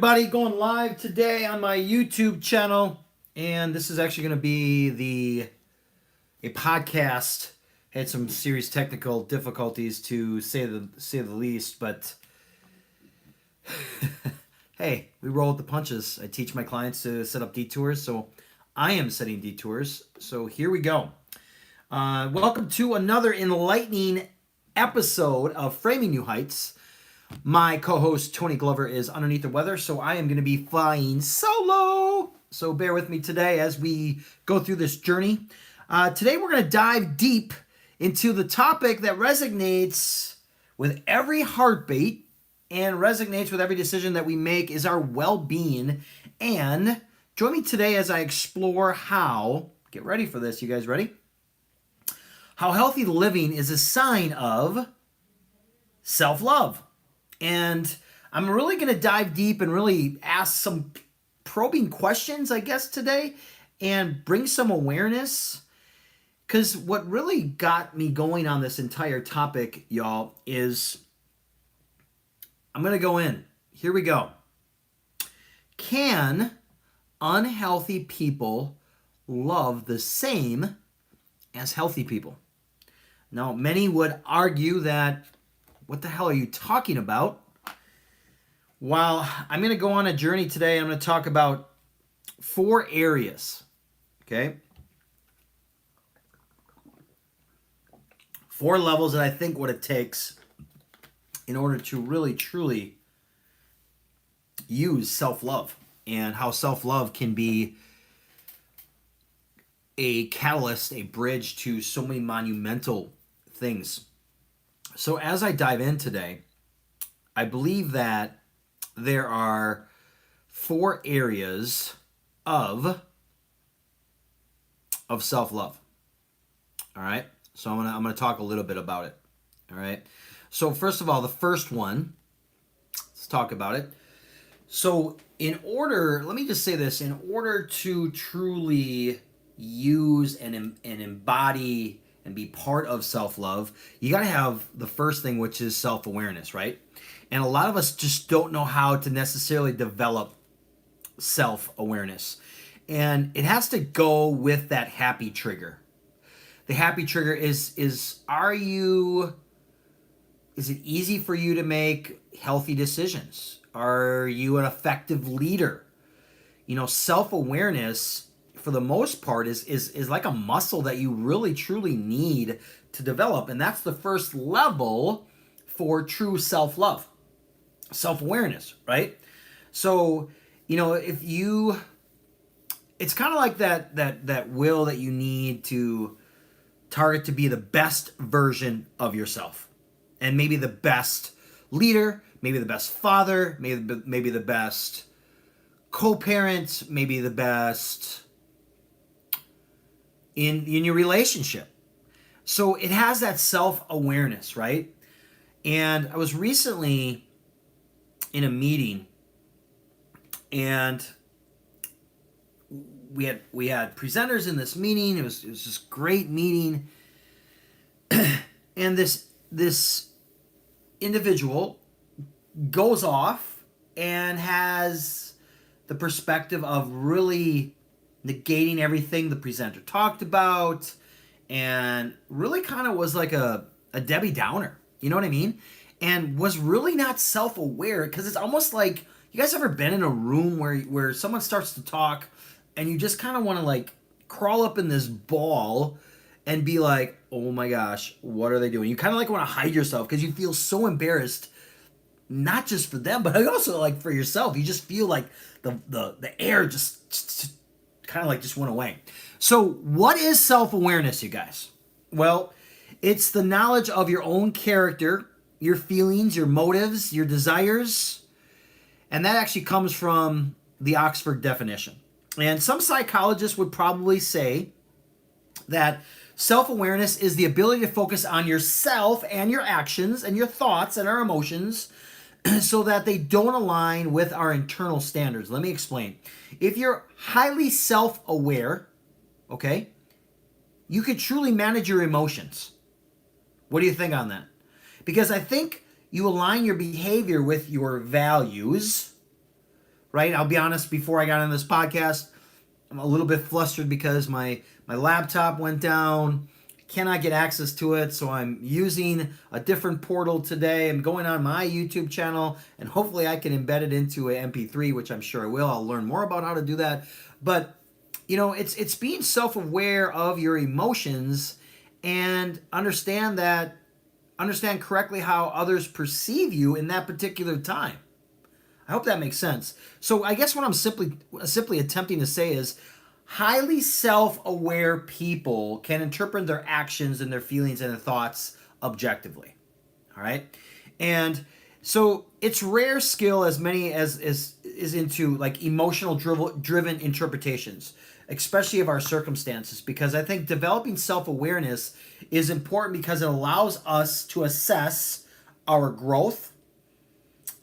everybody, going live today on my YouTube channel, and this is actually going to be a podcast. Had some serious technical difficulties to say the least, but hey, we roll with the punches. I teach my clients to set up detours, so I am setting detours. So here we go. Welcome to another enlightening episode of Framing New Heights. My co-host Tony Glover is underneath the weather, so I am going to be flying solo. So bear with me today as we go through this journey. Today we're going to dive deep into the topic that resonates with every heartbeat and resonates with every decision that we make is our well-being. And join me today as I explore how, get ready for this, you guys ready? How healthy living is a sign of self-love. And I'm really going to dive deep and really ask some probing questions, I guess, today and bring some awareness. Because what really got me going on this entire topic, y'all, is I'm going to go in. Here we go. Can unhealthy people love the same as healthy people? Now, many would argue that, what the hell are you talking about? Well, I'm going to go on a journey today. I'm going to talk about 4 areas, okay? 4 levels that I think what it takes in order to really, truly use self-love and how self-love can be a catalyst, a bridge to so many monumental things. So as I dive in today, I believe that there are 4 areas of self-love. All right? So I'm gonna talk a little bit about it. All right? So first of all, the first one, let's talk about it. So let me just say this, in order to truly use and embody and be part of self-love, you got to have the first thing, which is self-awareness, right? And a lot of us just don't know how to necessarily develop self-awareness. And it has to go with that happy trigger. The happy trigger is it easy for you to make healthy decisions? Are you an effective leader? You know, self-awareness, for the most part, is like a muscle that you really truly need to develop. And that's the first level for true self-love, self-awareness, right? So, you know, it's kind of like that will that you need to target to be the best version of yourself. And maybe the best leader, maybe the best father, maybe the best co-parent, maybe the best in your relationship. So it has that self-awareness, right? And I was recently in a meeting, and we had presenters in this meeting. It was this great meeting. And this individual goes off and has the perspective of really negating everything the presenter talked about, and really kind of was like a Debbie Downer, you know what I mean? And was really not self-aware, because it's almost like, you guys ever been in a room where someone starts to talk and you just kind of want to like crawl up in this ball and be like, oh my gosh, what are they doing? You kind of like want to hide yourself because you feel so embarrassed, not just for them, but also like for yourself. You just feel like the air just kind of like just went away. So what is self-awareness, you guys? Well, it's the knowledge of your own character, your feelings, your motives, your desires. And that actually comes from the Oxford definition. And some psychologists would probably say that self-awareness is the ability to focus on yourself and your actions and your thoughts and our emotions so that they don't align with our internal standards. Let me explain. If you're highly self-aware, okay, you could truly manage your emotions. What do you think on that? Because I think you align your behavior with your values, right? I'll be honest, before I got on this podcast, I'm a little bit flustered because my laptop went down. Cannot get access to it, so I'm using a different portal today. I'm going on my YouTube channel, and hopefully I can embed it into a MP3, which I'm sure I will. I'll learn more about how to do that. But it's being self-aware of your emotions and understand correctly how others perceive you in that particular time. I hope that makes sense. So I guess what I'm simply attempting to say is highly self-aware people can interpret their actions and their feelings and their thoughts objectively. All right? And so it's rare skill as many as is into like emotional driven interpretations, especially of our circumstances, because I think developing self-awareness is important because it allows us to assess our growth,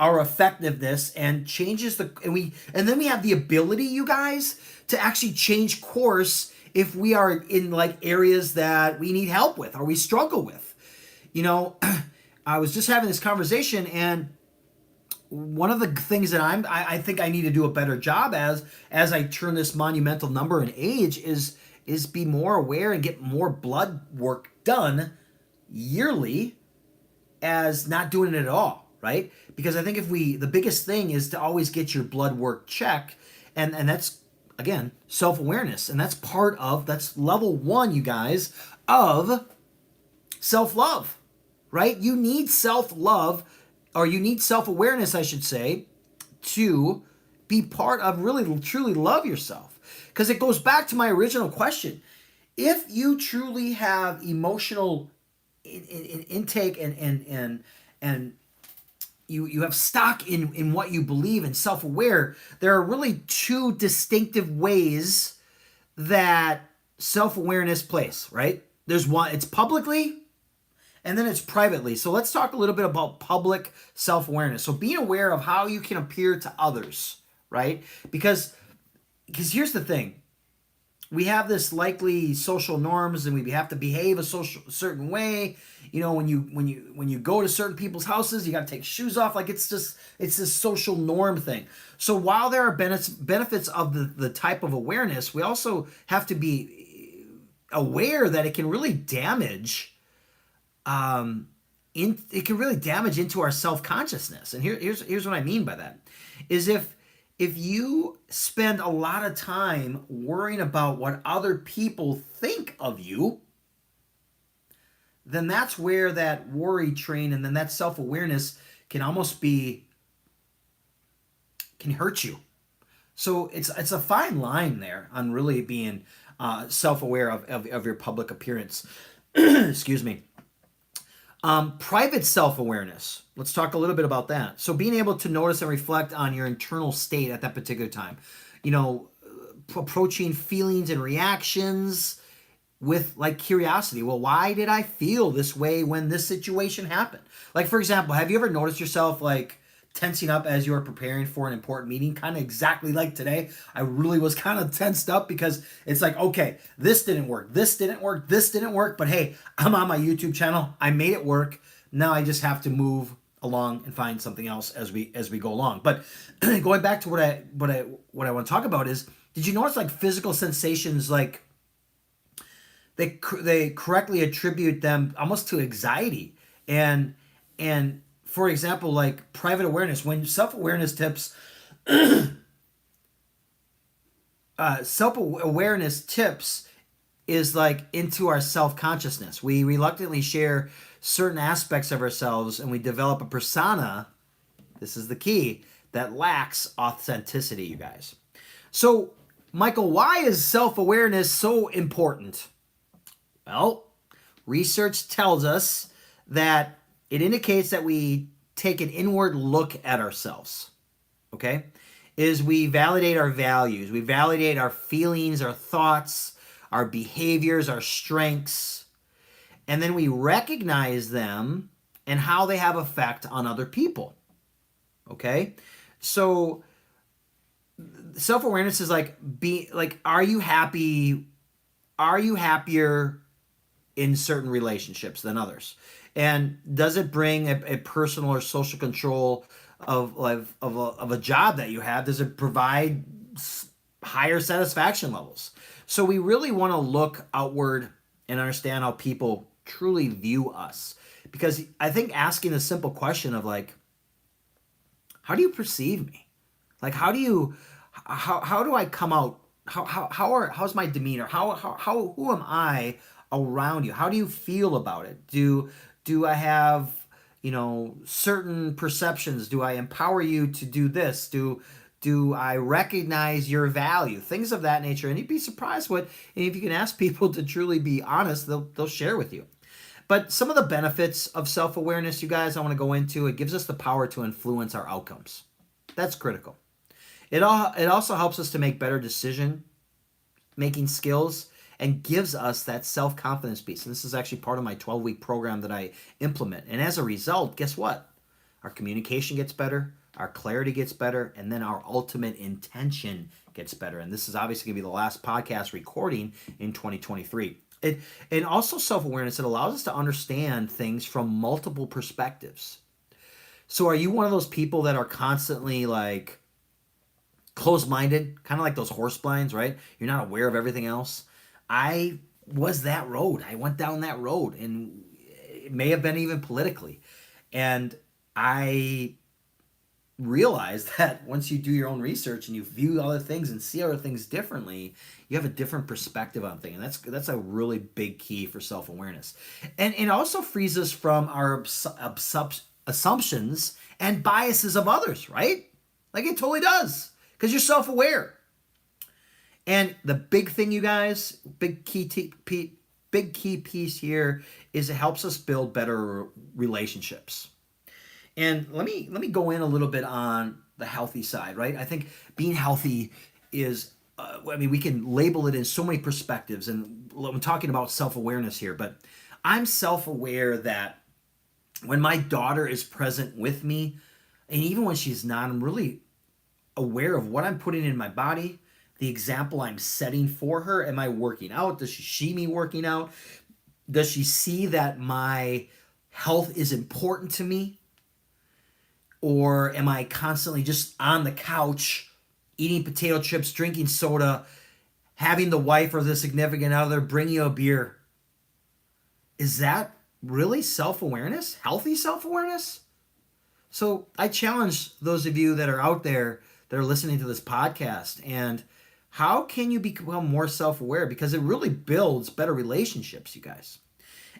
our effectiveness, and changes and then we have the ability, you guys, to actually change course if we are in like areas that we need help with or we struggle with. I was just having this conversation, and one of the things that I think I need to do a better job as I turn this monumental number in age is be more aware and get more blood work done yearly as not doing it at all, right? Because I think the biggest thing is to always get your blood work checked, and that's, again, self-awareness, and that's level 1, you guys, of self-love, right? You need self-love, or you need self-awareness, I should say, to be part of really truly love yourself. Because it goes back to my original question. If you truly have emotional intake and you have stock in what you believe and self-aware, there are really two distinctive ways that self-awareness plays, right? There's one, it's publicly, and then it's privately. So let's talk a little bit about public self-awareness. So being aware of how you can appear to others, right? Because here's the thing. We have this likely social norms, and we have to behave a certain way. When you go to certain people's houses, you got to take shoes off. Like it's this social norm thing. So while there are benefits of the type of awareness, we also have to be aware that it can really damage. It can really damage into our self-consciousness. And here's what I mean by that is if you spend a lot of time worrying about what other people think of you, then that's where that worry train and then that self-awareness can hurt you. So it's a fine line there on really being self-aware of your public appearance. Excuse me. Private self-awareness. Let's talk a little bit about that. So being able to notice and reflect on your internal state at that particular time. Approaching feelings and reactions with like curiosity. Well, why did I feel this way when this situation happened? Like, for example, have you ever noticed yourself like tensing up as you were preparing for an important meeting? Kind of exactly like today. I really was kind of tensed up because it's like, okay, this didn't work, but hey, I'm on my YouTube channel. I made it work. Now I just have to move along and find something else as we go along. But going back to what I want to talk about is, did you notice like physical sensations, like they correctly attribute them almost to anxiety and for example, like private awareness, when self-awareness tips is like into our self-consciousness. We reluctantly share certain aspects of ourselves and we develop a persona, this is the key, that lacks authenticity, you guys. So, Michael, why is self-awareness so important? Well, research tells us that it indicates that we take an inward look at ourselves, okay? We validate our values, we validate our feelings, our thoughts, our behaviors, our strengths, and then we recognize them and how they have effect on other people, okay? So self-awareness is like, are you happy? Are you happier in certain relationships than others? And does it bring a personal or social control of a job that you have? Does it provide higher satisfaction levels? So we really want to look outward and understand how people truly view us. Because I think asking a simple question of like, how do you perceive me? Like, how do I come out? How's my demeanor? Who am I around you? How do you feel about it? Do I have, certain perceptions? Do I empower you to do this? Do I recognize your value? Things of that nature. And you'd be surprised and if you can ask people to truly be honest, they'll share with you. But some of the benefits of self-awareness, you guys, I want to go into. It gives us the power to influence our outcomes. That's critical. It also helps us to make better decision making skills and gives us that self-confidence piece. And this is actually part of my 12-week program that I implement. And as a result, guess what? Our communication gets better, our clarity gets better, and then our ultimate intention gets better. And this is obviously going to be the last podcast recording in 2023. And also self-awareness, it allows us to understand things from multiple perspectives. So are you one of those people that are constantly like closed-minded, kind of like those horse blinds, right? You're not aware of everything else. I was that road. I went down that road, and it may have been even politically. And I realized that once you do your own research and you view other things and see other things differently, you have a different perspective on things. And that's a really big key for self-awareness. And it also frees us from our assumptions and biases of others, right? Like it totally does, because you're self-aware. And the big thing, you guys, big key piece here is it helps us build better relationships. And let me go in a little bit on the healthy side, right? I think being healthy is, we can label it in so many perspectives, and I'm talking about self-awareness here, but I'm self-aware that when my daughter is present with me, and even when she's not, I'm really aware of what I'm putting in my body, the example I'm setting for her. Am I working out? Does she see me working out? Does she see that my health is important to me? Or am I constantly just on the couch, eating potato chips, drinking soda, having the wife or the significant other bring you a beer? Is that really self-awareness? Healthy self-awareness? So I challenge those of you that are out there that are listening to this podcast, and how can you become more self-aware? Because it really builds better relationships, you guys.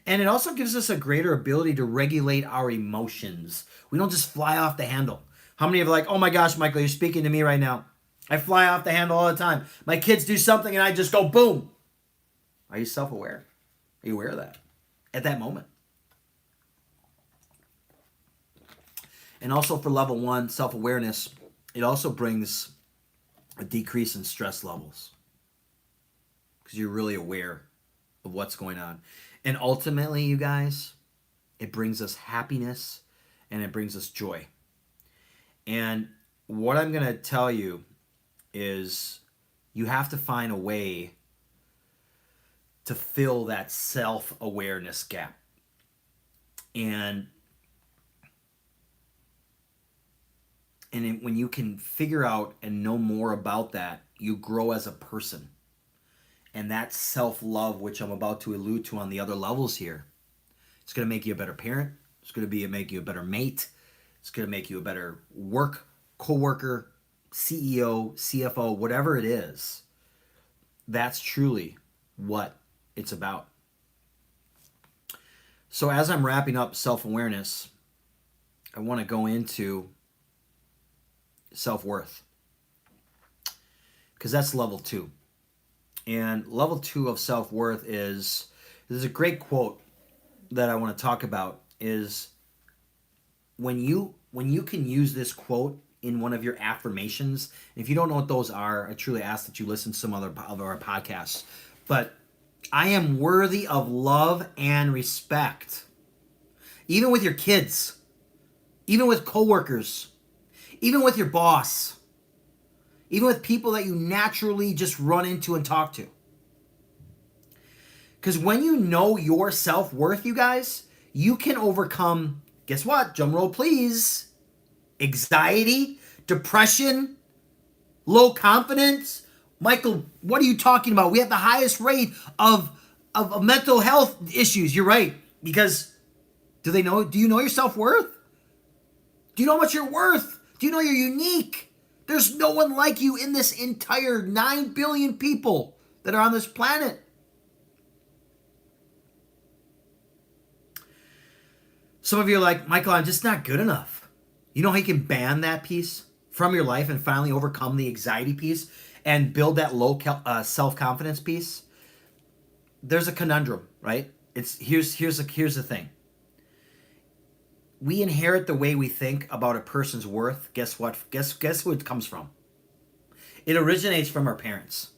And it also gives us a greater ability to regulate our emotions. We don't just fly off the handle. How many of you are like, oh my gosh, Michael, you're speaking to me right now. I fly off the handle all the time. My kids do something and I just go boom. Are you self-aware? Are you aware of that at that moment? And also for level 1, self-awareness, it also brings a decrease in stress levels because you're really aware of what's going on. And ultimately, you guys, it brings us happiness and it brings us joy. And what I'm going to tell you is you have to find a way to fill that self-awareness gap. And when you can figure out and know more about that, you grow as a person. And that self-love, which I'm about to allude to on the other levels here, it's going to make you a better parent. It's going to make you a better mate. It's going to make you a better coworker, CEO, CFO, whatever it is. That's truly what it's about. So as I'm wrapping up self-awareness, I want to go into self-worth, because that's level 2. And level 2 of self-worth is, there's a great quote that I want to talk about, is when you can use this quote in one of your affirmations. And if you don't know what those are, I truly ask that you listen to some other of our podcasts. But I am worthy of love and respect. Even with your kids, even with coworkers, even with your boss, even with people that you naturally just run into and talk to. Because when you know your self-worth, you guys, you can overcome, guess what? Drum roll, please. anxiety, depression, low confidence. Michael, what are you talking about? We have the highest rate of mental health issues. You're right. Because do you know your self-worth? Do you know how much you're worth? Do you know you're unique? There's no one like you in this entire 9 billion people that are on this planet. Some of you are like, Michael, I'm just not good enough. You know how you can ban that piece from your life and finally overcome the anxiety piece and build that low self-confidence piece? There's a conundrum, right? Here's the thing. We inherit the way we think about a person's worth. Guess what? Guess who it comes from? It originates from our parents.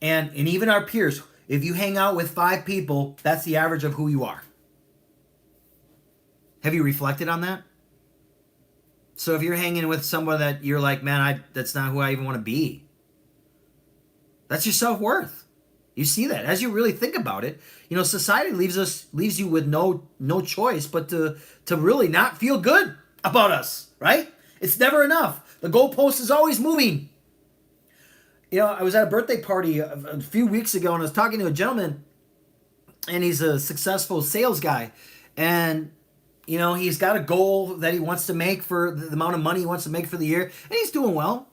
And even our peers. If you hang out with 5 people, that's the average of who you are. Have you reflected on that? So if you're hanging with someone that you're like, man, that's not who I even want to be. That's your self-worth. You see that as you really think about it. You know, society leaves you with no choice but to really not feel good about us, right? It's never enough. The goalpost is always moving. You know, I was at a birthday party a few weeks ago, and I was talking to a gentleman, and he's a successful sales guy, and you know, he's got a goal that he wants to make for the amount of money he wants to make for the year, and he's doing well.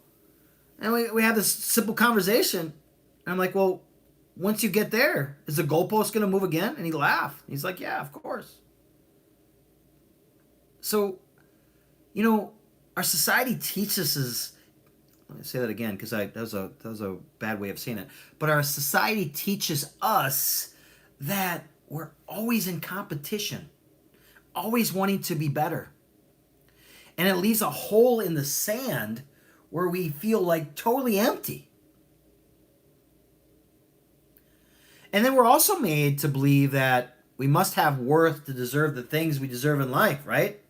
And we have this simple conversation, and I'm like, well, once you get there, is the goalpost going to move again? And he laughed. He's like, yeah, of course. So, you know, our society teaches us, let me say that again because that was a bad way of saying it, but our society teaches us that we're always in competition, always wanting to be better. And it leaves a hole in the sand where we feel like totally empty. And then we're also made to believe that we must have worth to deserve the things we deserve in life, right?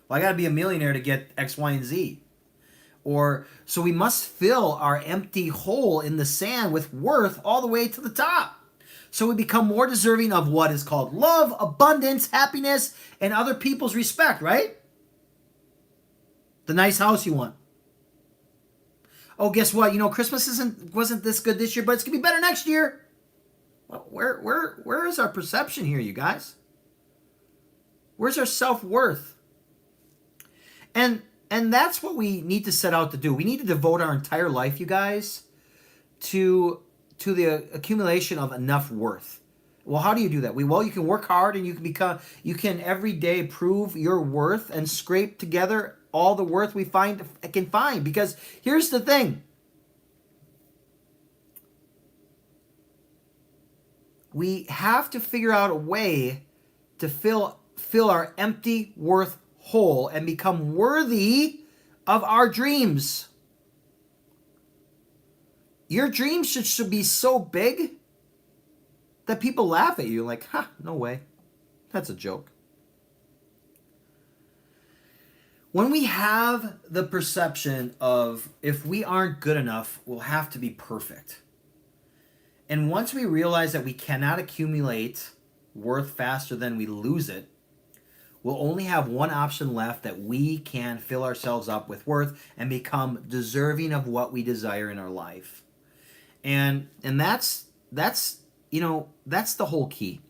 Well, I got to be a millionaire to get X, Y, and Z. Or so we must fill our empty hole in the sand with worth all the way to the top. So we become more deserving of what is called love, abundance, happiness, and other people's respect, right? The nice house you want. Oh, guess what? You know, Christmas wasn't this good this year, but it's going to be better next year. Well, where is our perception here, you guys? Where's our self-worth? And that's what we need to set out to do. We need to devote our entire life, you guys, to the accumulation of enough worth. Well, how do you do that? Well, you can work hard and you can every day prove your worth and scrape together all the worth we can find. Because here's the thing. We have to figure out a way to fill our empty worth hole and become worthy of our dreams. Your dreams should be so big that people laugh at you like, no way. That's a joke. When we have the perception of if we aren't good enough, we'll have to be perfect. And once we realize that we cannot accumulate worth faster than we lose it, we'll only have one option left, that we can fill ourselves up with worth and become deserving of what we desire in our life. And that's the whole key.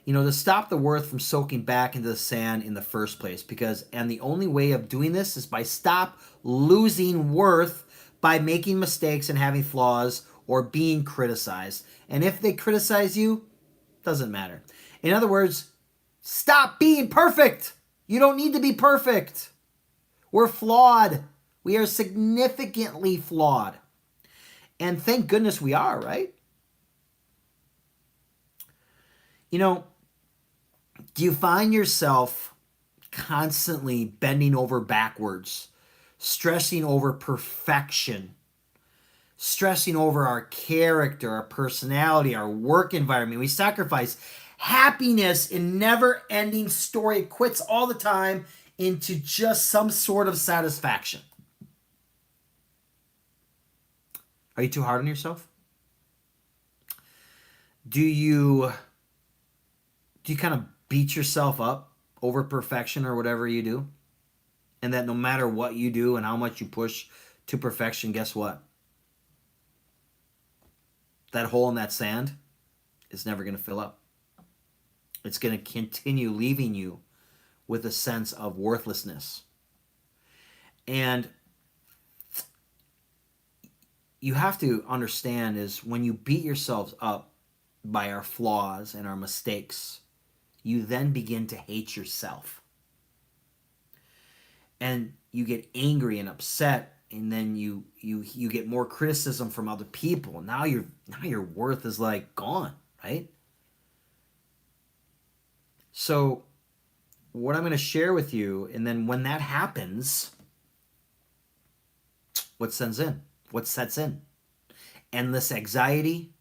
You know, to stop the worth from soaking back into the sand in the first place. And the only way of doing this is by stop losing worth by making mistakes and having flaws or being criticized. And if they criticize you, doesn't matter. In other words, stop being perfect. You don't need to be perfect. We're flawed. We are significantly flawed. And thank goodness we are, right? You know, do you find yourself constantly bending over backwards, stressing over perfection, stressing over our character, our personality, our work environment? We sacrifice happiness in never-ending story. It quits all the time into just some sort of satisfaction. Are you too hard on yourself? Do you kind of beat yourself up over perfection or whatever you do, and that no matter what you do and how much you push to perfection, guess what? That hole in that sand is never going to fill up. It's going to continue leaving you with a sense of worthlessness. And you have to understand is when you beat yourselves up by our flaws and our mistakes, you then begin to hate yourself. And you get angry and upset, and then you get more criticism from other people. Now your worth is like gone, right? So what I'm going to share with you, and then when that happens, what sets in? Endless anxiety,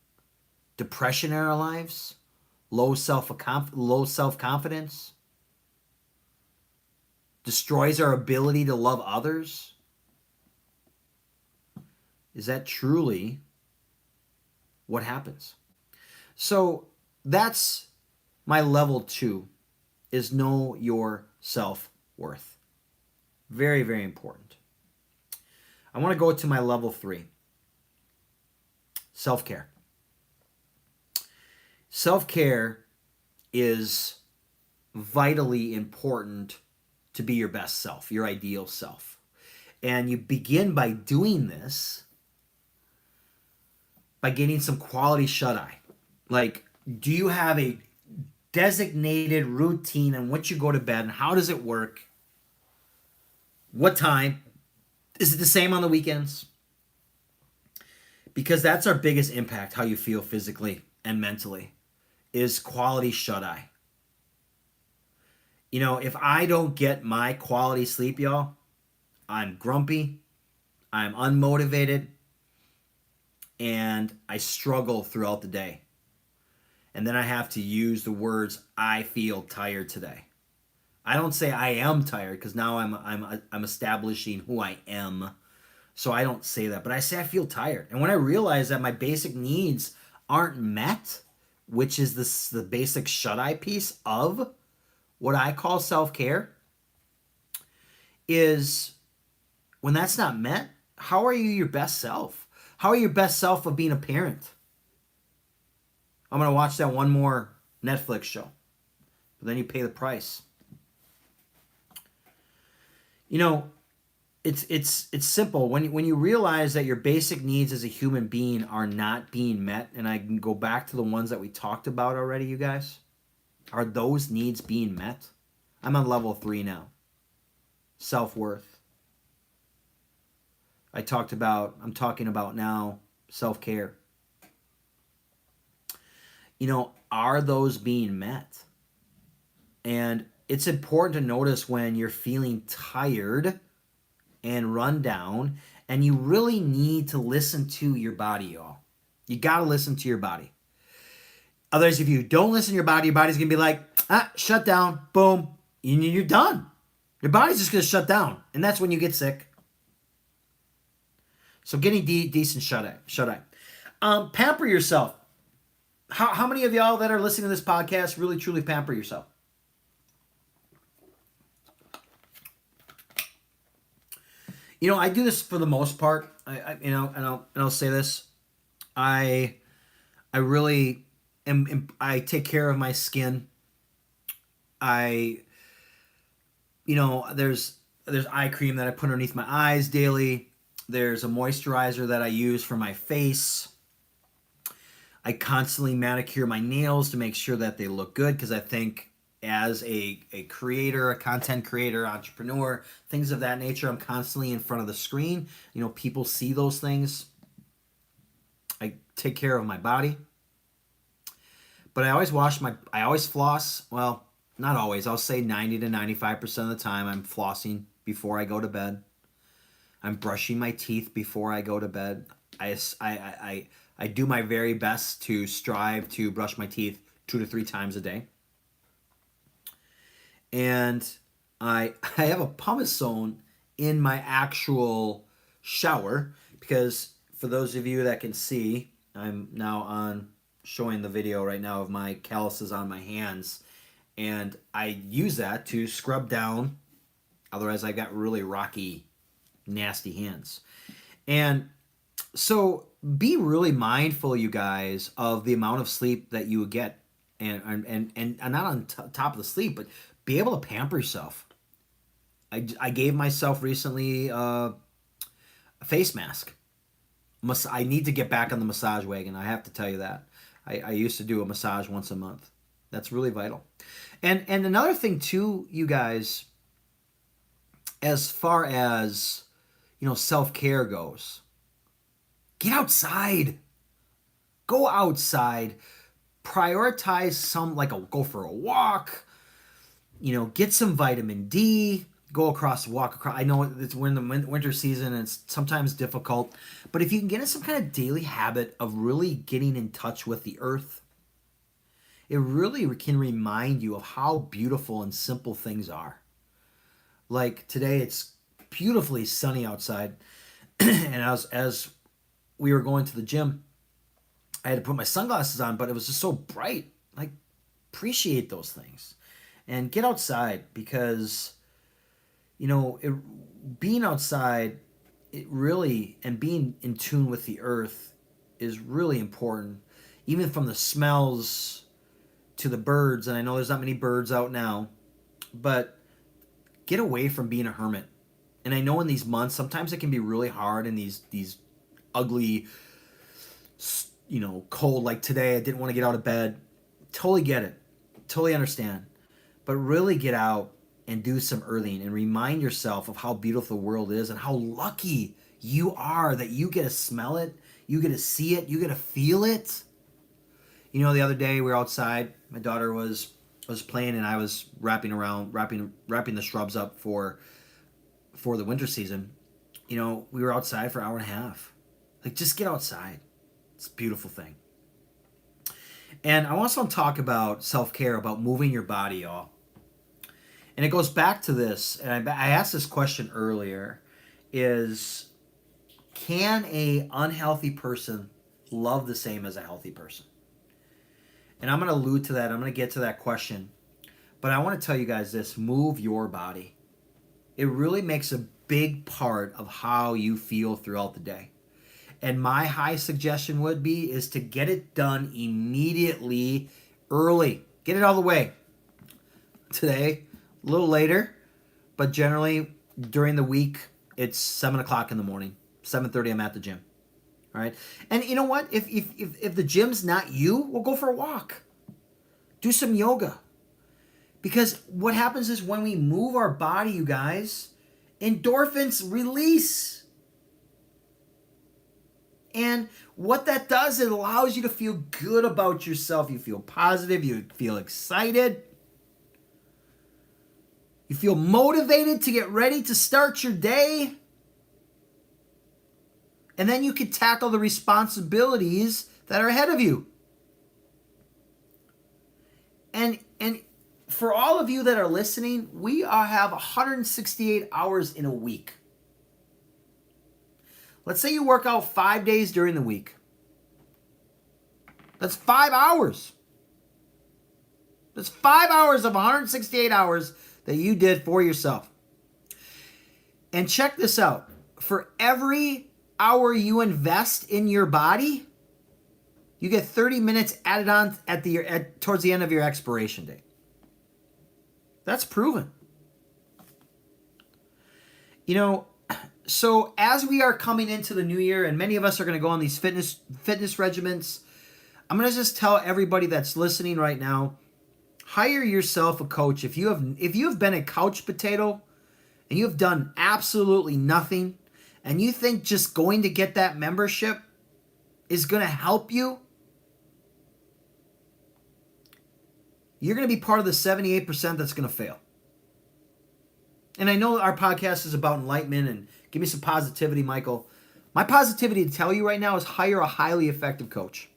depression in our lives, low self-confidence, destroys our ability to love others. Is that truly what happens? So that's my level 2, is know your self-worth. Very, very important. I want to go to my level 3. Self-care. Self-care is vitally important to be your best self, your ideal self. And you begin by doing this by getting some quality shut-eye. Like, do you have a designated routine in which you go to bed, and how does it work? What time? Is it the same on the weekends? Because that's our biggest impact, how you feel physically and mentally, is quality shut-eye. You know, if I don't get my quality sleep, y'all, I'm grumpy, I'm unmotivated, and I struggle throughout the day. And then I have to use the words, I feel tired today. I don't say I am tired, because now I'm establishing who I am. So I don't say that, but I say I feel tired. And when I realize that my basic needs aren't met, which is the basic shut-eye piece of what I call self-care, is when that's not met, how are you your best self? How are you your best self of being a parent? I'm going to watch that one more Netflix show. But then you pay the price. You know, it's simple. When you realize that your basic needs as a human being are not being met, and I can go back to the ones that we talked about already, you guys. Are those needs being met? I'm on level 3 now. Self-worth. I'm talking about now self-care. You know, are those being met? And it's important to notice when you're feeling tired and run down, and you really need to listen to your body, y'all. You got to listen to your body. Otherwise, if you don't listen to your body's going to be like, shut down, boom, and you're done. Your body's just going to shut down, and that's when you get sick. So getting decent shut-eye. Pamper yourself. How many of y'all that are listening to this podcast really, truly pamper yourself? You know, I do this for the most part. I'll say this. I really I take care of my skin. There's eye cream that I put underneath my eyes daily. There's a moisturizer that I use for my face. I constantly manicure my nails to make sure that they look good, because I think as a creator, a content creator, entrepreneur, things of that nature, I'm constantly in front of the screen. You know, people see those things. I take care of my body. But I always floss. Well, not always. I'll say 90 to 95% of the time I'm flossing before I go to bed. I'm brushing my teeth before I go to bed. I do my very best to strive to brush my teeth 2 to 3 times a day. And I have a pumice zone in my actual shower, because for those of you that can see, I'm now showing the video right now of my calluses on my hands. And I use that to scrub down. Otherwise, I got really rocky, nasty hands. And so be really mindful, you guys, of the amount of sleep that you get, and not on top of the sleep, but be able to pamper yourself. I gave myself recently a face mask. I need to get back on the massage wagon. I have to tell you that. I used to do a massage once a month. That's really vital. And another thing too, you guys, as far as self-care goes, get outside. Go outside. Prioritize go for a walk. Get some vitamin D. Go walk across. I know we're in the winter season and it's sometimes difficult, but if you can get in some kind of daily habit of really getting in touch with the earth, it really can remind you of how beautiful and simple things are. Like today, it's beautifully sunny outside, and as we were going to the gym, I had to put my sunglasses on, but it was just so bright. Like, appreciate those things and get outside because being outside, and being in tune with the earth is really important, even from the smells to the birds. And I know there's not many birds out now, but get away from being a hermit. And I know in these months, sometimes it can be really hard in these ugly, cold, like today, I didn't want to get out of bed. Totally get it. Totally understand. But really get out and do some earthing and remind yourself of how beautiful the world is and how lucky you are that you get to smell it, you get to see it, you get to feel it. The other day we were outside. My daughter was playing and I was wrapping the shrubs up for the winter season. We were outside for an hour and a half. Like, just get outside. It's a beautiful thing. And I also want to talk about self-care, about moving your body, y'all. And it goes back to this, and I asked this question earlier, is can a unhealthy person love the same as a healthy person? And I'm going to allude to that. I'm going to get to that question. But I want to tell you guys this. Move your body. It really makes a big part of how you feel throughout the day. And my high suggestion would be is to get it done immediately, early. Get it all the way. Today, a little later, but generally during the week, it's 7 o'clock in the morning. 7:30, I'm at the gym. All right. And you know what? If the gym's not you, we'll go for a walk. Do some yoga. Because what happens is when we move our body, you guys, endorphins release. And what that does, it allows you to feel good about yourself. You feel positive. You feel excited. You feel motivated to get ready to start your day. And then you can tackle the responsibilities that are ahead of you. And for all of you that are listening, we have 168 hours in a week. Let's say you work out 5 days during the week. That's 5 hours. That's 5 hours of 168 hours that you did for yourself. And check this out. For every hour you invest in your body, you get 30 minutes added on towards the end of your expiration date. That's proven. So as we are coming into the new year, and many of us are going to go on these fitness regimens, I'm going to just tell everybody that's listening right now, hire yourself a coach. If you have been a couch potato and you have done absolutely nothing, and you think just going to get that membership is going to help you, you're going to be part of the 78% that's going to fail. And I know our podcast is about enlightenment and give me some positivity, Michael. My positivity to tell you right now is hire a highly effective coach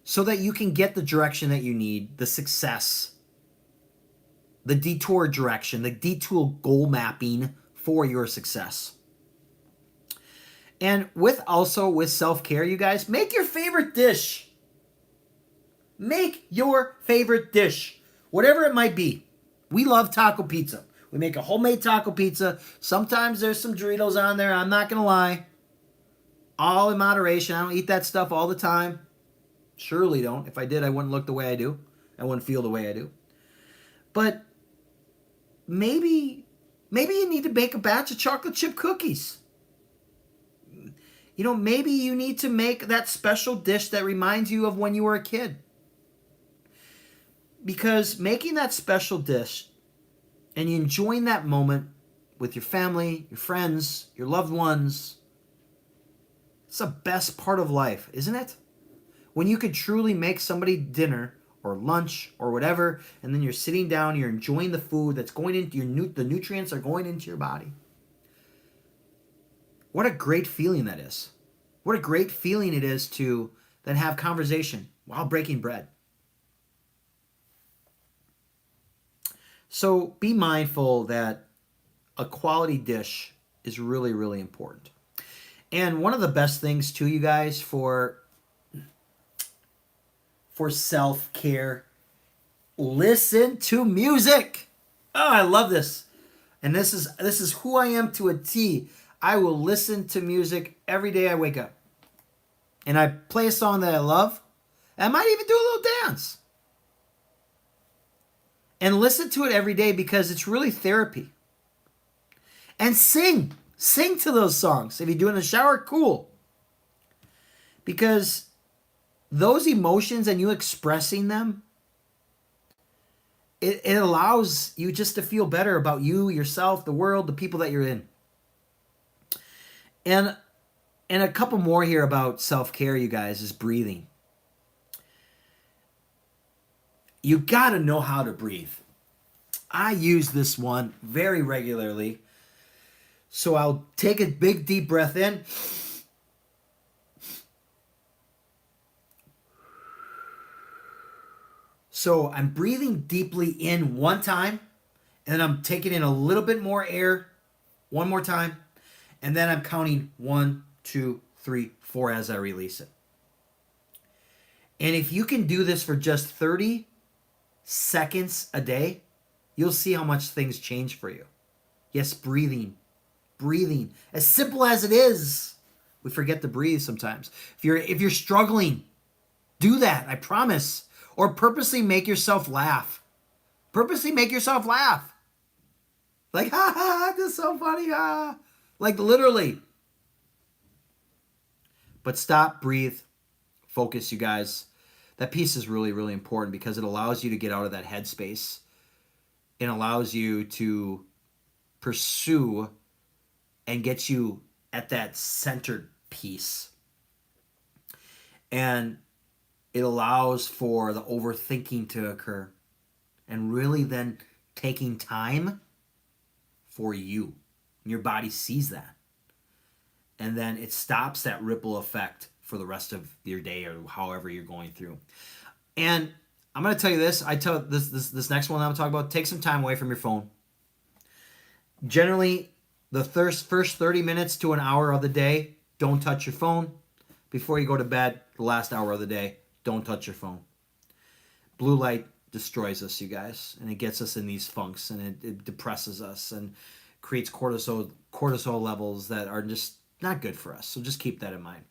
so that you can get the direction that you need, the success, the detour direction, the detour goal mapping for your success. And with self-care, you guys, make your favorite dish. Make your favorite dish, whatever it might be. We love taco pizza. We make a homemade taco pizza. Sometimes there's some Doritos on there. I'm not going to lie. All in moderation. I don't eat that stuff all the time. Surely don't. If I did, I wouldn't look the way I do. I wouldn't feel the way I do. But maybe you need to bake a batch of chocolate chip cookies. You know, maybe you need to make that special dish that reminds you of when you were a kid. Because making that special dish and you enjoying that moment with your family, your friends, your loved ones, it's the best part of life, isn't it? When you could truly make somebody dinner or lunch or whatever, and then you're sitting down, you're enjoying the food that's going into the nutrients are going into your body. What a great feeling that is. What a great feeling it is to then have conversation while breaking bread. So be mindful that a quality dish is really, really important. And one of the best things too, you guys, for self-care, listen to music. Oh, I love this. And this is who I am to a T. I will listen to music every day I wake up. And I play a song that I love. I might even do a little dance. And listen to it every day because it's really therapy. And sing. Sing to those songs. If you do it in the shower, cool. Because those emotions and you expressing them, it allows you just to feel better about you, yourself, the world, the people that you're in. And a couple more here about self-care, you guys, is breathing. You got to know how to breathe. I use this one very regularly. So I'll take a big deep breath in. So I'm breathing deeply in one time, and then I'm taking in a little bit more air one more time, and then I'm counting 1, 2, 3, 4 as I release it. And if you can do this for just 30 seconds a day, you'll see how much things change for you. Yes, breathing. Breathing. As simple as it is, we forget to breathe sometimes. If you're struggling, do that, I promise. Or purposely make yourself laugh. Purposely make yourself laugh. Like, ha ha, this is so funny, ha. Like literally. But stop, breathe, focus, you guys. That piece is really, really important because it allows you to get out of that headspace. It allows you to pursue and get you at that centered piece. And it allows for the overthinking to occur and really then taking time for you. Your body sees that. And then it stops that ripple effect for the rest of your day or however you're going through. And I'm going to tell you this. I tell this next one I'm going to talk about, take some time away from your phone. Generally, the first 30 minutes to an hour of the day, don't touch your phone. Before you go to bed, the last hour of the day, don't touch your phone. Blue light destroys us, you guys, and it gets us in these funks, and it depresses us and creates cortisol levels that are just not good for us. So just keep that in mind.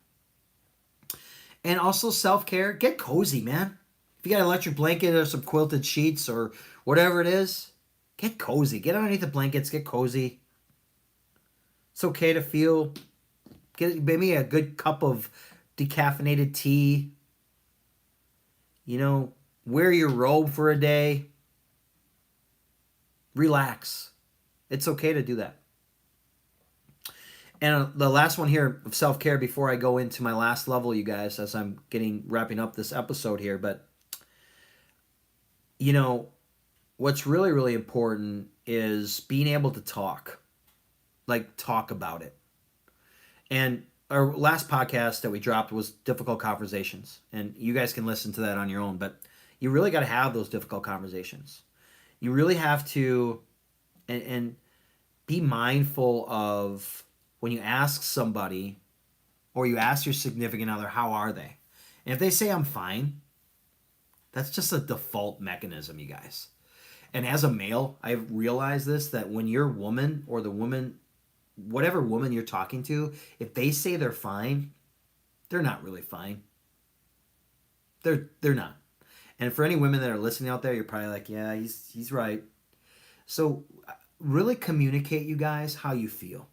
And also self-care, get cozy, man. If you got an electric blanket or some quilted sheets or whatever it is, get cozy. Get underneath the blankets, get cozy. It's okay to get maybe a good cup of decaffeinated tea. You know, wear your robe for a day. Relax. It's okay to do that. And the last one here of self-care before I go into my last level, you guys, as I'm wrapping up this episode here. But, you know, what's really, really important is being able to talk. Like, talk about it. And our last podcast that we dropped was difficult conversations. And you guys can listen to that on your own. But you really got to have those difficult conversations. You really have to and be mindful of when you ask somebody or you ask your significant other, how are they? And if they say, I'm fine, That's just a default mechanism, you guys. And as a male, I've realized this, that when your woman or the woman, whatever woman you're talking to, if they say they're fine, they're not really fine. They're not. And for any women that are listening out there, you're probably like, yeah, he's right. So really communicate, you guys, how you feel.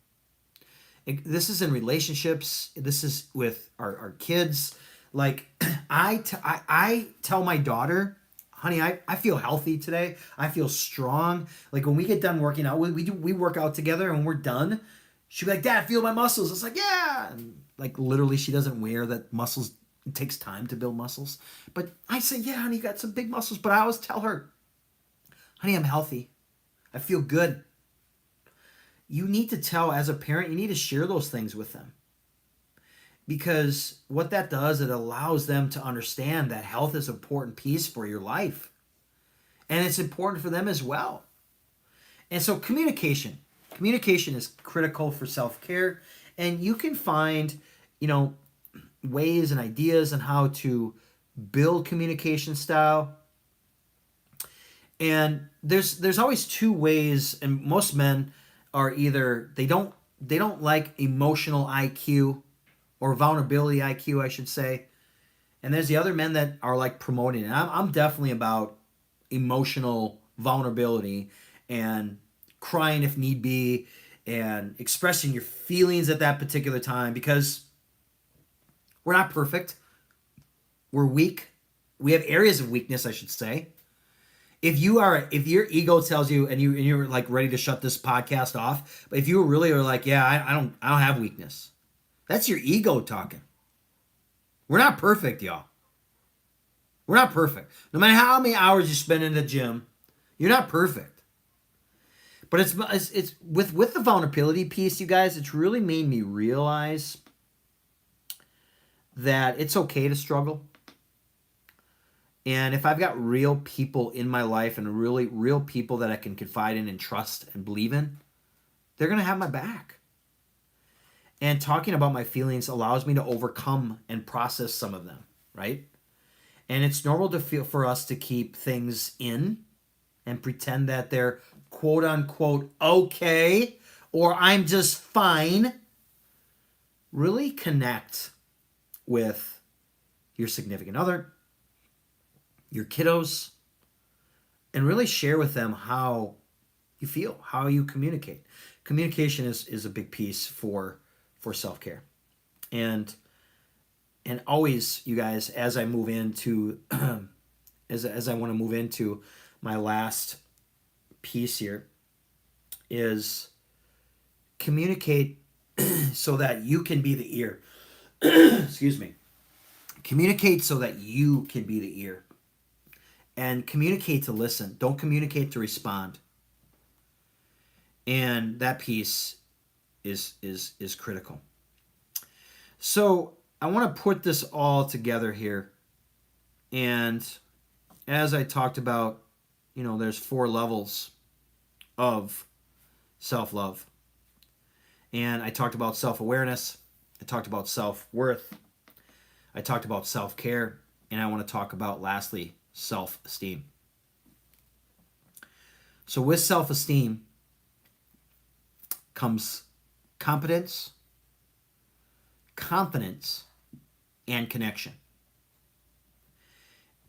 This is in relationships. This is with our kids. Like I tell my daughter, honey, I feel healthy today. I feel strong. Like when we get done working out, we work out together, and when we're done, she'll be like, Dad, feel my muscles. It's like, yeah. And like literally, she doesn't wear that muscles. It takes time to build muscles. But I say, yeah, honey, you got some big muscles. But I always tell her, honey, I'm healthy. I feel good. You need to tell, as a parent, you need to share those things with them. Because what that does, it allows them to understand that health is an important piece for your life. And it's important for them as well. And so communication. Communication is critical for self-care. And you can find, ways and ideas on how to build communication style. And there's always two ways, and most men are either they don't like emotional IQ or vulnerability IQ, I should say. And there's the other men that are like promoting it. I'm definitely about emotional vulnerability and crying if need be and expressing your feelings at that particular time, because we're not perfect. We're weak. We have areas of weakness, I should say. If your ego tells you and you're like ready to shut this podcast off, but if you really are like, yeah, I don't have weakness. That's your ego talking. We're not perfect, y'all. We're not perfect. No matter how many hours you spend in the gym, you're not perfect. But it's with the vulnerability piece, you guys, it's really made me realize that it's okay to struggle. And if I've got real people in my life and really real people that I can confide in and trust and believe in, they're going to have my back. And talking about my feelings allows me to overcome and process some of them, right? And it's normal for us to keep things in and pretend that they're quote unquote okay, or I'm just fine. Really connect with your significant other, your kiddos, and really share with them how you feel, how you communicate. Communication is a big piece for self-care. And always, you guys, as I move into as I want to move into my last piece here, is communicate so that you can be the ear. Excuse me. Communicate so that you can be the ear. And communicate to listen. Don't communicate to respond. And that piece is critical. So I want to put this all together here. And as I talked about, there's 4 levels of self-love. And I talked about self-awareness. I talked about self-worth. I talked about self-care. And I want to talk about, lastly, self-esteem. So with self-esteem comes competence, confidence, and connection.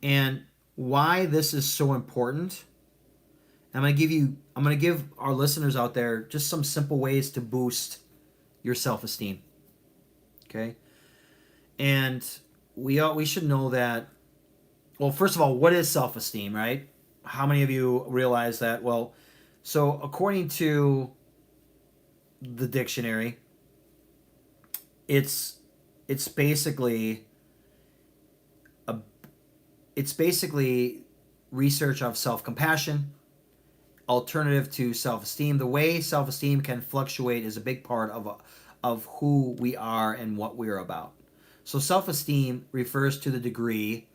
And why this is so important, I'm going to give our listeners out there just some simple ways to boost your self-esteem. Okay? And we should know that, well, first of all, what is self-esteem, right? How many of you realize that? Well, so according to the dictionary, it's basically research of self-compassion, alternative to self-esteem. The way self-esteem can fluctuate is a big part of who we are and what we're about. So self-esteem refers to the degree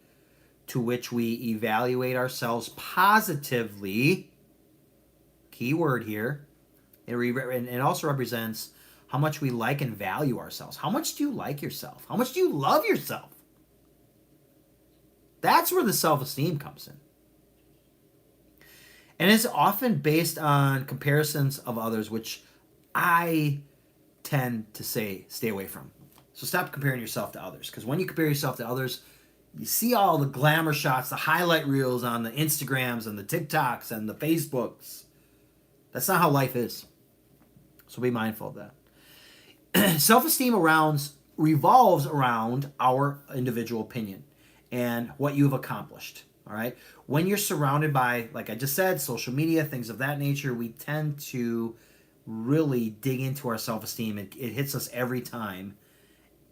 to which we evaluate ourselves positively. Key word here. It also represents how much we like and value ourselves. How much do you like yourself? How much do you love yourself? That's where the self-esteem comes in. And it's often based on comparisons of others, which I tend to say stay away from. So stop comparing yourself to others, because when you compare yourself to others, you see all the glamour shots, the highlight reels on the Instagrams and the TikToks and the Facebooks. That's not how life is. So be mindful of that. Self-esteem revolves around our individual opinion and what you've accomplished. All right. When you're surrounded by, like I just said, social media, things of that nature, we tend to really dig into our self-esteem. It hits us every time,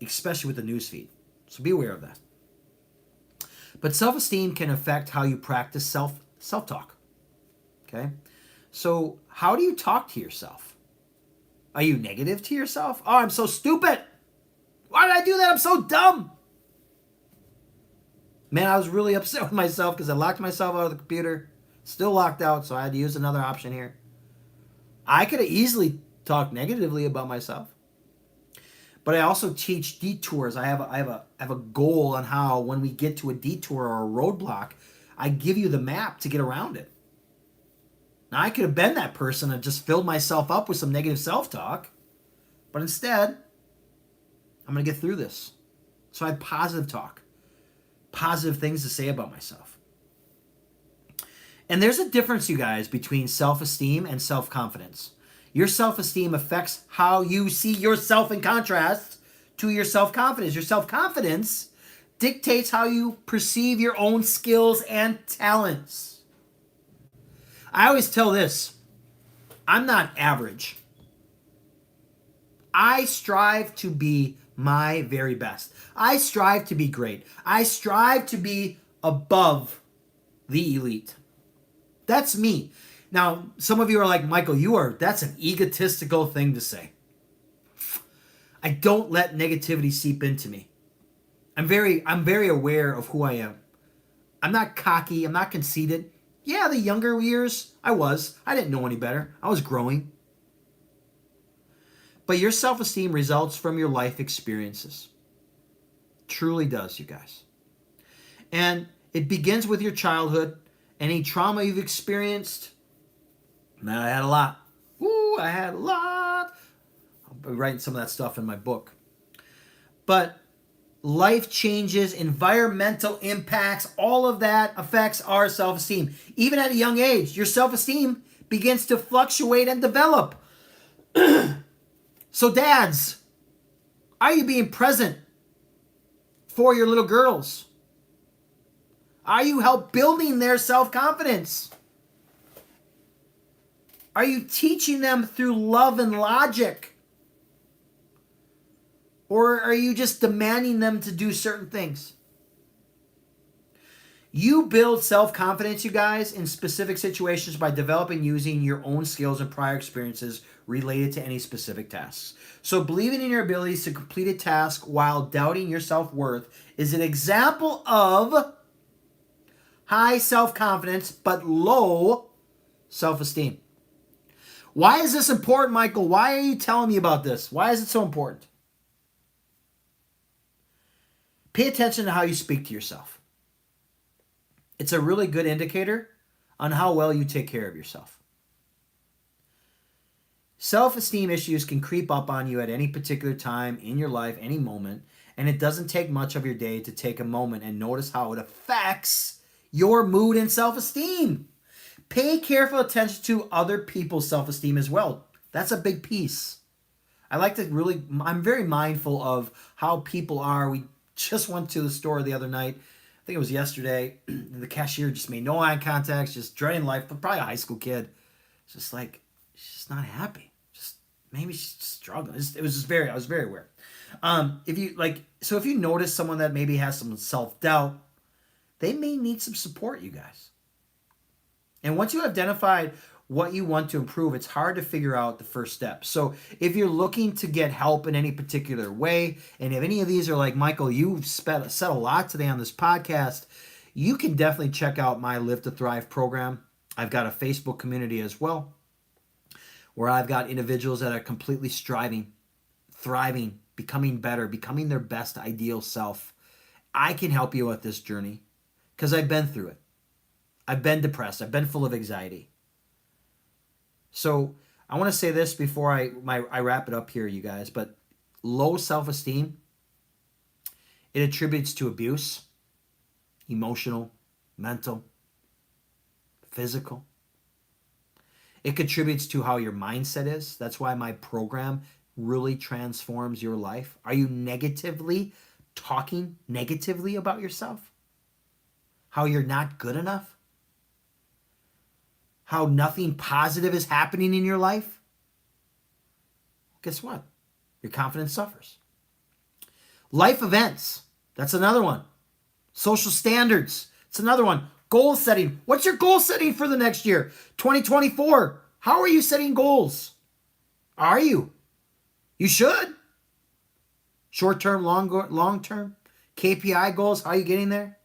especially with the newsfeed. So be aware of that. But self-esteem can affect how you practice self-talk. Okay? So how do you talk to yourself? Are you negative to yourself? Oh, I'm so stupid. Why did I do that? I'm so dumb. Man, I was really upset with myself because I locked myself out of the computer. Still locked out, so I had to use another option here. I could have easily talked negatively about myself. But I also teach detours. I have a goal on how when we get to a detour or a roadblock, I give you the map to get around it. Now, I could have been that person and just filled myself up with some negative self-talk. But instead, I'm going to get through this. So I have positive talk. Positive things to say about myself. And there's a difference, you guys, between self-esteem and self-confidence. Your self-esteem affects how you see yourself in contrast to your self-confidence. Your self-confidence dictates how you perceive your own skills and talents. I always tell this, I'm not average. I strive to be my very best. I strive to be great. I strive to be above the elite. That's me. Now, some of you are like, Michael, that's an egotistical thing to say. I don't let negativity seep into me. I'm very aware of who I am. I'm not cocky. I'm not conceited. Yeah, the younger years, I didn't know any better. I was growing. But your self-esteem results from your life experiences. Truly does, you guys. And it begins with your childhood. Any trauma you've experienced. Man, I had a lot. I had a lot. I'll be writing some of that stuff in my book. But life changes, environmental impacts, all of that affects our self-esteem. Even at a young age, your self-esteem begins to fluctuate and develop. So dads, are you being present for your little girls? Are you help building their self-confidence? Are you teaching them through love and logic? Or are you just demanding them to do certain things? You build self-confidence, you guys, in specific situations by developing using your own skills and prior experiences related to any specific tasks. So believing in your abilities to complete a task while doubting your self-worth is an example of high self-confidence but low self-esteem. Why is this important, Michael? Why are you telling me about this? Why is it so important? Pay attention to how you speak to yourself. It's a really good indicator on how well you take care of yourself. Self-esteem issues can creep up on you at any particular time in your life, any moment, and it doesn't take much of your day to take a moment and notice how it affects your mood and self-esteem. Pay careful attention to other people's self-esteem as well. That's a big piece. I'm very mindful of how people are. We just went to the store the other night. I think it was yesterday. The cashier just made no eye contact, just dreading life, but probably a high school kid. It's just like, she's just not happy. Maybe she's struggling. I was very aware. If you notice someone that maybe has some self-doubt, they may need some support, you guys. And once you identified what you want to improve, it's hard to figure out the first step. So if you're looking to get help in any particular way, and if any of these are like, Michael, you've said a lot today on this podcast, you can definitely check out my Live to Thrive program. I've got a Facebook community as well, where I've got individuals that are completely striving, thriving, becoming better, becoming their best ideal self. I can help you with this journey. because I've been through it. I've been depressed. I've been full of anxiety. So I want to say this before I wrap it up here, you guys, but low self-esteem, it attributes to abuse, emotional, mental, physical. It contributes to how your mindset is. That's why my program really transforms your life. Are you talking negatively about yourself? How you're not good enough? How nothing positive is happening in your life? Guess what? Your confidence suffers. Life events. That's another one. Social standards. It's another one. Goal setting. What's your goal setting for the next year? 2024. How are you setting goals? Are you? You should. Short-term, long-term. KPI goals. How are you getting there?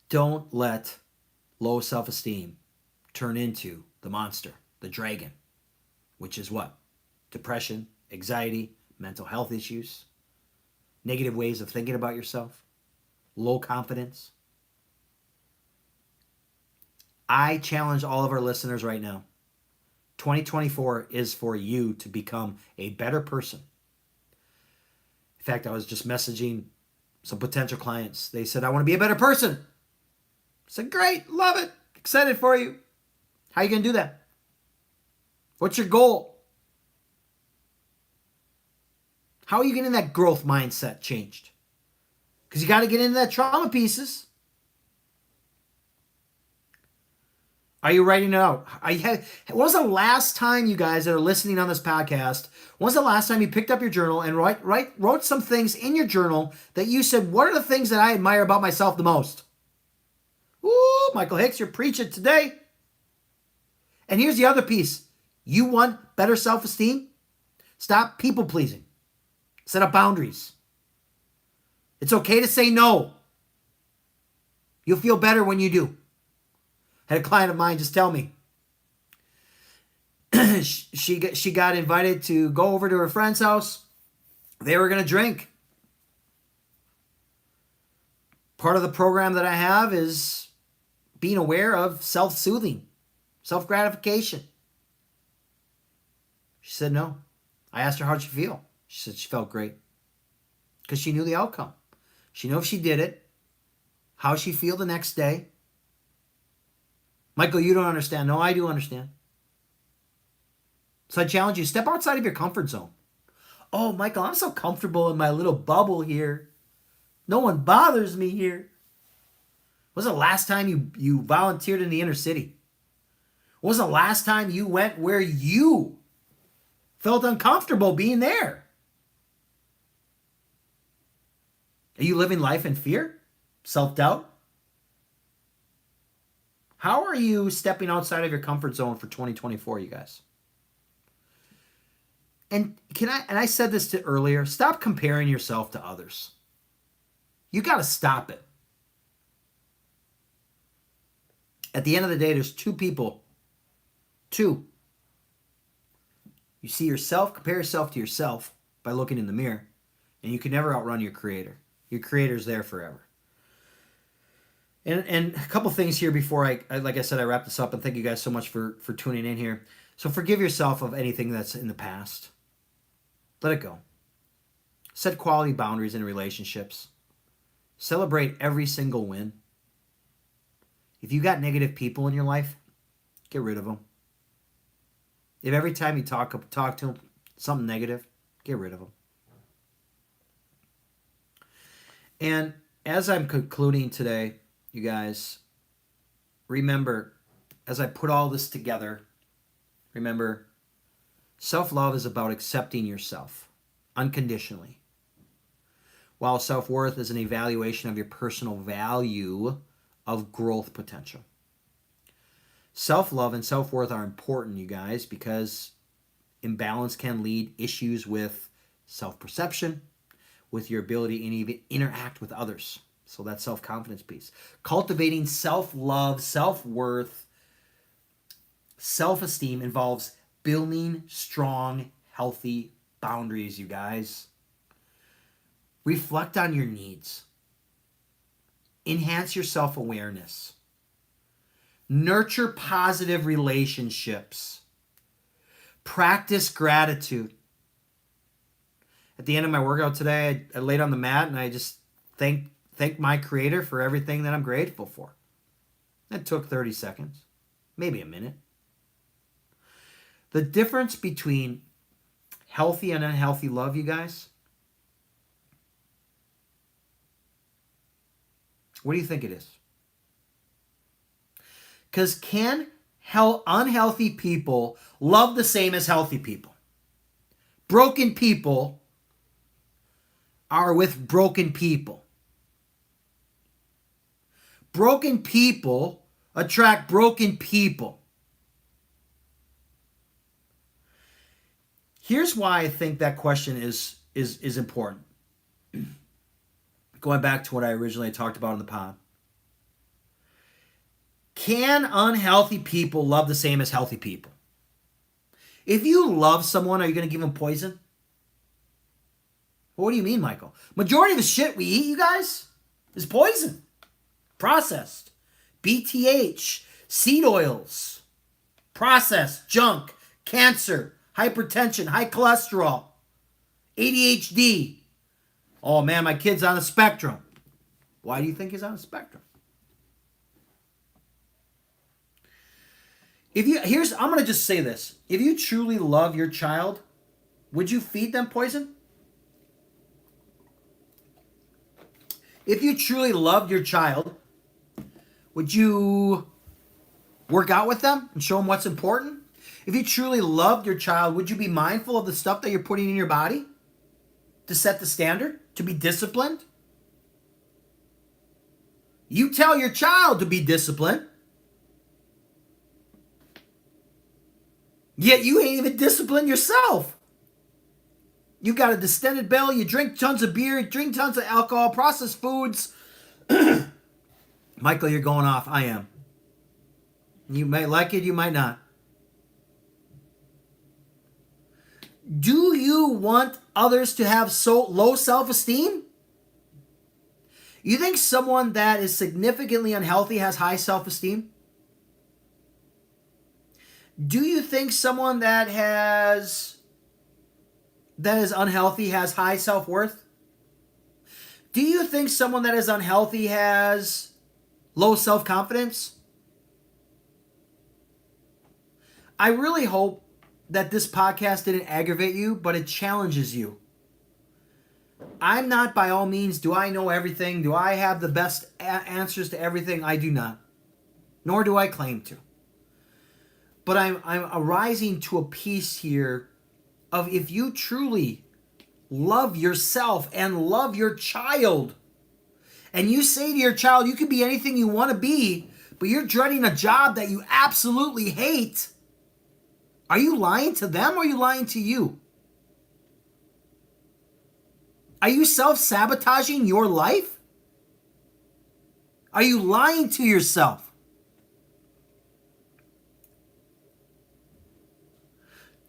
Don't let low self-esteem turn into the monster, the dragon, which is what? Depression, anxiety, mental health issues, negative ways of thinking about yourself, low confidence. I challenge all of our listeners right now. 2024 is for you to become a better person. In fact, I was just messaging some potential clients. They said, I want to be a better person. I said, great, love it, excited for you. How are you going to do that? What's your goal? How are you getting that growth mindset changed? Because you got to get into that trauma pieces. Are you writing it out? When was the last time, you guys that are listening on this podcast, when was the last time you picked up your journal and wrote some things in your journal that you said, what are the things that I admire about myself the most? Ooh, Michael Hicks, you're preaching today. And here's the other piece. You want better self-esteem? Stop people-pleasing. Set up boundaries. It's okay to say no. You'll feel better when you do. I had a client of mine just tell me she got invited to go over to her friend's house. They were going to drink. Part of the program that I have is being aware of self-soothing, self-gratification. She said no. I asked her, how'd she feel? She said she felt great. Because she knew the outcome. She knew if she did it, how she'd feel the next day. Michael, you don't understand. No, I do understand. So I challenge you, step outside of your comfort zone. Oh, Michael, I'm so comfortable in my little bubble here. No one bothers me here. When was the last time you volunteered in the inner city? When was the last time you went where you felt uncomfortable being there? Are you living life in fear? Self-doubt? How are you stepping outside of your comfort zone for 2024, you guys? And I said this earlier, stop comparing yourself to others. You got to stop it. At the end of the day, there's two people. Two. You see yourself, compare yourself to yourself by looking in the mirror, and you can never outrun your creator. Your creator's there forever. And a couple things here before I like I said, I wrap this up, and thank you guys so much for tuning in here. So forgive yourself of anything that's in the past. Let it go. Set quality boundaries in relationships. Celebrate every single win. If you got negative people in your life, get rid of them. If every time you talk to them something negative, get rid of them. And as I'm concluding today, you guys, remember, as I put all this together, remember, self-love is about accepting yourself unconditionally, while self-worth is an evaluation of your personal value of growth potential. Self-love and self-worth are important, you guys, because imbalance can lead issues with self-perception, with your ability to even interact with others. So that's self-confidence piece. Cultivating self-love, self-worth, self-esteem involves building strong, healthy boundaries, you guys. Reflect on your needs. Enhance your self-awareness. Nurture positive relationships. Practice gratitude. At the end of my workout today, I laid on the mat and I just thanked my Creator for everything that I'm grateful for. That took 30 seconds, maybe a minute. The difference between healthy and unhealthy love, you guys, what do you think it is? Because can unhealthy people love the same as healthy people? Broken people are with broken people. Broken people attract broken people. Here's why I think that question is important. Going back to what I originally talked about in the pod. Can unhealthy people love the same as healthy people? If you love someone, are you going to give them poison? What do you mean, Michael? Majority of the shit we eat, you guys, is poison. Processed. BTH, seed oils, processed junk, cancer, hypertension, high cholesterol, ADHD. Oh man, my kid's on the spectrum. Why do you think he's on the spectrum? I'm going to just say this. If you truly love your child, would you feed them poison? If you truly loved your child, would you work out with them and show them what's important? If you truly loved your child, would you be mindful of the stuff that you're putting in your body to set the standard, to be disciplined? You tell your child to be disciplined, yet you ain't even disciplined yourself. You got a distended belly, you drink tons of beer, drink tons of alcohol, processed foods. Michael, you're going off. I am. You might like it, you might not. Do you want others to have so low self-esteem? You think someone that is significantly unhealthy has high self-esteem? Do you think someone that is unhealthy has high self-worth? Do you think someone that is unhealthy has low self-confidence? I really hope that this podcast didn't aggravate you, but it challenges you. I'm not, by all means, do I know everything? Do I have the best answers to everything? I do not. Nor do I claim to. But I'm arising to a piece here of if you truly love yourself and love your child, and you say to your child, you can be anything you want to be, but you're dreading a job that you absolutely hate, are you lying to them or are you lying to you? Are you self-sabotaging your life? Are you lying to yourself?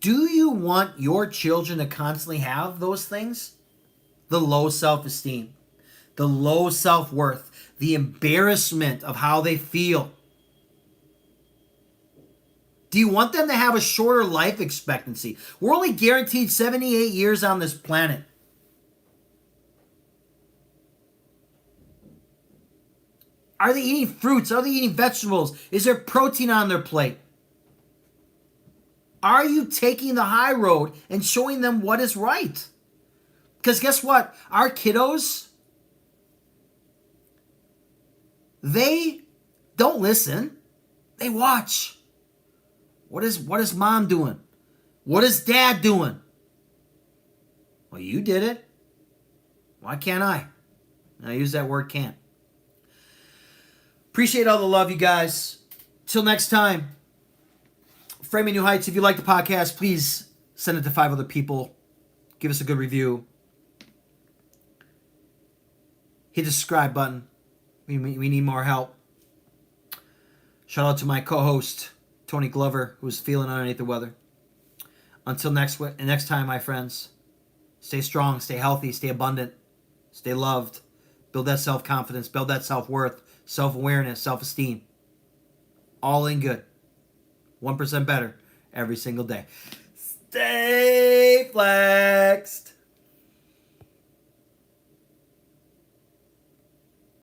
Do you want your children to constantly have those things? The low self-esteem, the low self-worth, the embarrassment of how they feel. Do you want them to have a shorter life expectancy? We're only guaranteed 78 years on this planet. Are they eating fruits? Are they eating vegetables? Is there protein on their plate? Are you taking the high road and showing them what is right? Because guess what? Our kiddos, they don't listen. They watch. What is mom doing? What is dad doing? Well, you did it. Why can't I? I use that word can't. Appreciate all the love, you guys. Till next time. Framing New Heights. If you like the podcast, please send it to 5 other people. Give us a good review. Hit the subscribe button. We need more help. Shout out to my co-host, Tony Glover, who's feeling underneath the weather. Until next time, my friends, stay strong, stay healthy, stay abundant. Stay loved. Build that self-confidence. Build that self-worth, self-awareness, self-esteem. All in good. 1% better every single day. Stay flat.